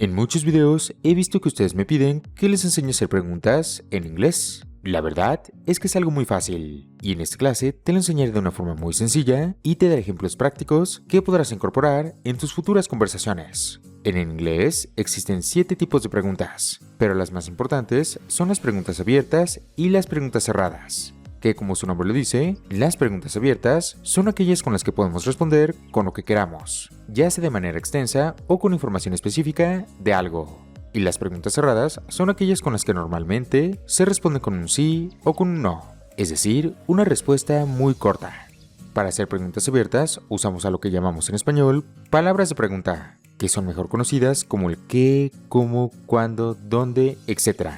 En muchos videos he visto que ustedes me piden que les enseñe a hacer preguntas en inglés. La verdad es que es algo muy fácil, y en esta clase te lo enseñaré de una forma muy sencilla y te daré ejemplos prácticos que podrás incorporar en tus futuras conversaciones. En inglés existen 7 tipos de preguntas, pero las más importantes son las preguntas abiertas y las preguntas cerradas, que como su nombre lo dice, las preguntas abiertas son aquellas con las que podemos responder con lo que queramos, ya sea de manera extensa o con información específica de algo. Y las preguntas cerradas son aquellas con las que normalmente se responde con un sí o con un no, es decir, una respuesta muy corta. Para hacer preguntas abiertas usamos a lo que llamamos en español palabras de pregunta, que son mejor conocidas como el qué, cómo, cuándo, dónde, etc.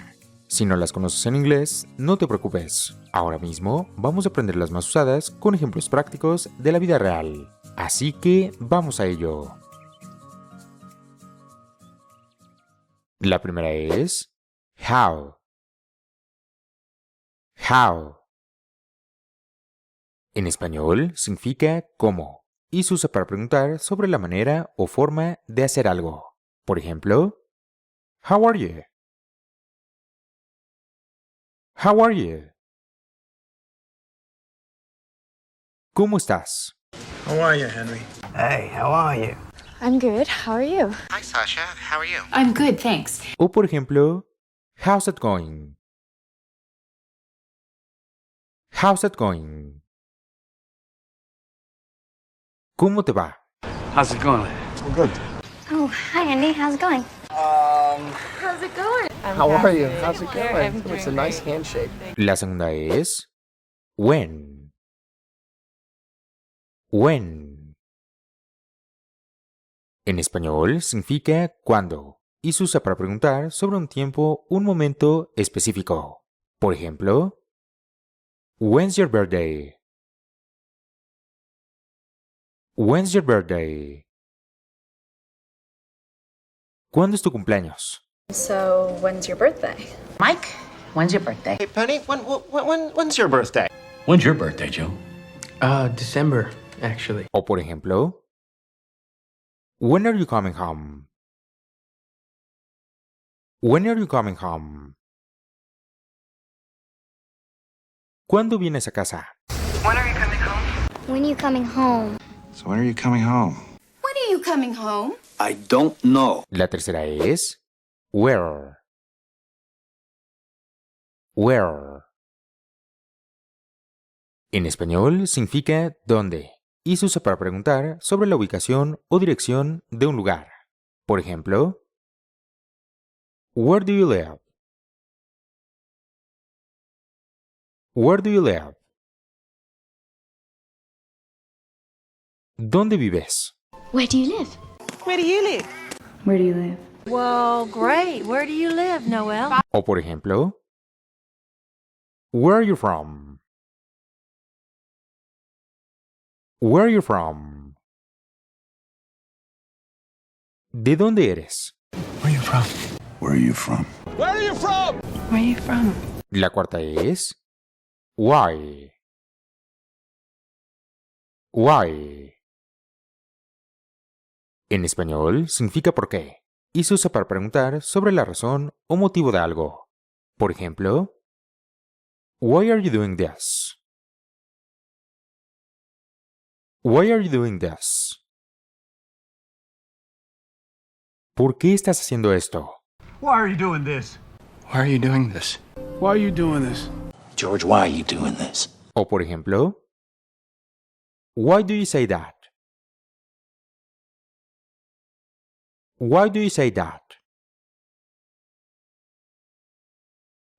Si no las conoces en inglés, no te preocupes. Ahora mismo vamos a aprender las más usadas con ejemplos prácticos de la vida real. Así que vamos a ello. La primera es how. How. En español significa cómo y se usa para preguntar sobre la manera o forma de hacer algo. Por ejemplo, how are you? How are you? ¿Cómo estás? How are you, Henry? Hey, how are you? I'm good. How are you? Hi, Sasha. How are you? I'm good, thanks. O por ejemplo, how's it going? How's it going? ¿Cómo te va? How's it going? Good. Oh, hi, Andy. How's it going? How's it going? How are you? How's it going? It's a nice handshake. La segunda es when. When. En español significa cuándo y se usa para preguntar sobre un tiempo, un momento específico. Por ejemplo, when's your birthday? When's your birthday? ¿Cuándo es tu cumpleaños? So, when's your birthday? Mike, when's your birthday? Hey, Penny, when's your birthday? When's your birthday, Joe? December, actually. O por ejemplo, when are you coming home? When are you coming home? ¿Cuándo vienes a casa? When are you coming home? So when are you coming home? When are you coming home? I don't know. La tercera es where. Where. En español significa dónde y se usa para preguntar sobre la ubicación o dirección de un lugar. Por ejemplo, where do you live? Where do you live? ¿Dónde vives? Where do you live? Where do you live? Where do you live? Well, great. Where do you live, Noel? O por ejemplo, where are you from? Where are you from? ¿De dónde eres? Where are you from? Where are you from? Where are you from? La cuarta es why. Why. En español significa por qué y se usa para preguntar sobre la razón o motivo de algo. Por ejemplo, why are you doing this? Why are you doing this? ¿Por qué estás haciendo esto? Why are you doing this? Why are you doing this? Why are you doing this? George, why are you doing this? O por ejemplo, why do you say that? Why do you say that?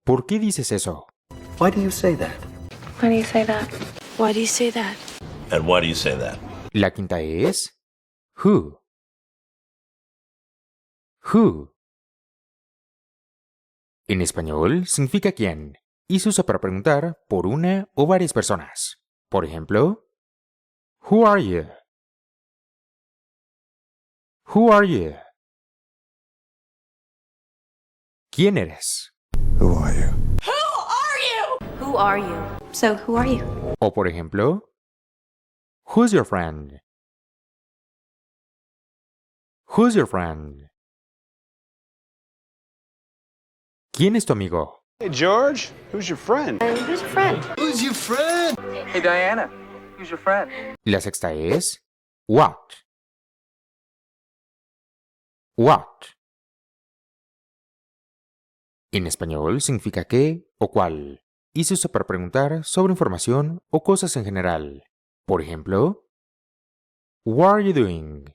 ¿Por qué dices eso? Why do you say that? Why do you say that? Why do you say that? And why do you say that? La quinta es who. Who. En español significa quién y se usa para preguntar por una o varias personas. Por ejemplo, who are you? Who are you? ¿Quién eres? Who are you? Who are you? So, who are you? O por ejemplo, who's your friend? Who's your friend? ¿Quién es tu amigo? Hey, George, who's your friend? Who's your friend? Hey, Diana. Who's your friend? La sexta es what. What. En español significa qué o cuál y se usa para preguntar sobre información o cosas en general. Por ejemplo, what are you doing?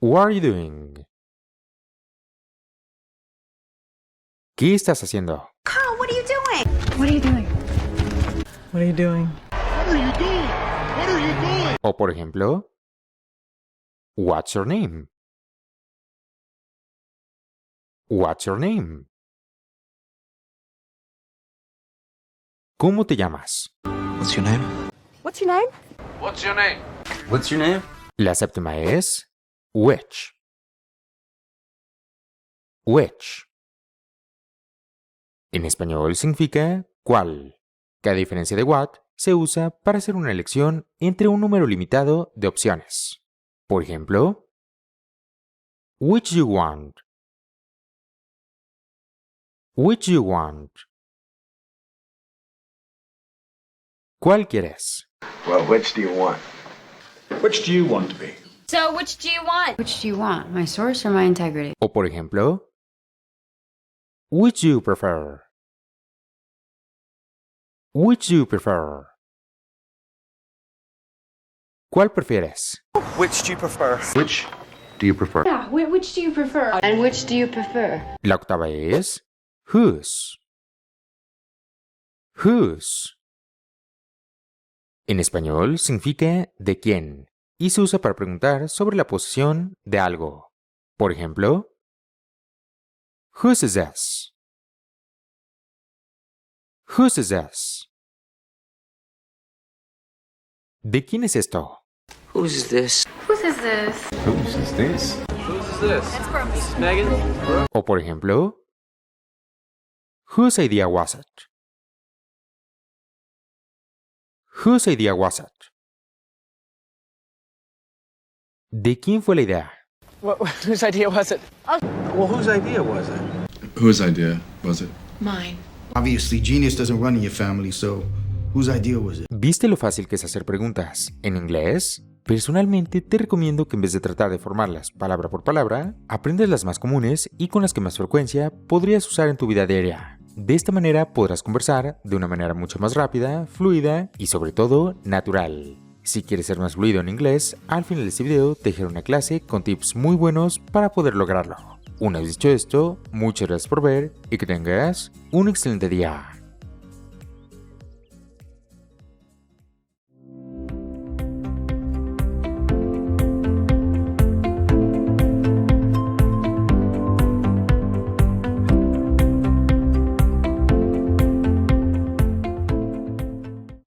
What are you doing? ¿Qué estás haciendo? Carl, what are you doing? What are you doing? What are you doing? O por ejemplo, what's your name? What's your name? ¿Cómo te llamas? What's your name? What's your name? What's your name? What's your name? La séptima es which. Which. En español significa cuál, que a diferencia de what, se usa para hacer una elección entre un número limitado de opciones. Por ejemplo, which you want? Which you want? ¿Cuál quieres? Well, which do you want? Which do you want to be? So, which do you want? Which do you want, my source or my integrity? O por ejemplo, which you prefer? Which you prefer? ¿Cuál prefieres? Which do you prefer? Which do you prefer? Yeah, which do you prefer? And which do you prefer? La octava es whose. Whose. En español significa de quién y se usa para preguntar sobre la posesión de algo. Por ejemplo, whose is this? Whose is this? ¿De quién es esto? Whose is this? Whose is this? Whose is this? Whose is this? This is Megan? O por ejemplo, whose idea was it? Whose idea was it? ¿De quién fue la idea? Whose idea was it? Well, whose idea was it? Whose idea was it? Mine. Obviously, genius doesn't run in your family, so whose idea was it? ¿Viste lo fácil que es hacer preguntas en inglés? Personalmente te recomiendo que en vez de tratar de formarlas palabra por palabra, aprendas las más comunes y con las que más frecuencia podrías usar en tu vida diaria. De esta manera podrás conversar de una manera mucho más rápida, fluida y sobre todo natural. Si quieres ser más fluido en inglés, al final de este video te dejaré una clase con tips muy buenos para poder lograrlo. Una vez dicho esto, muchas gracias por ver y que tengas un excelente día.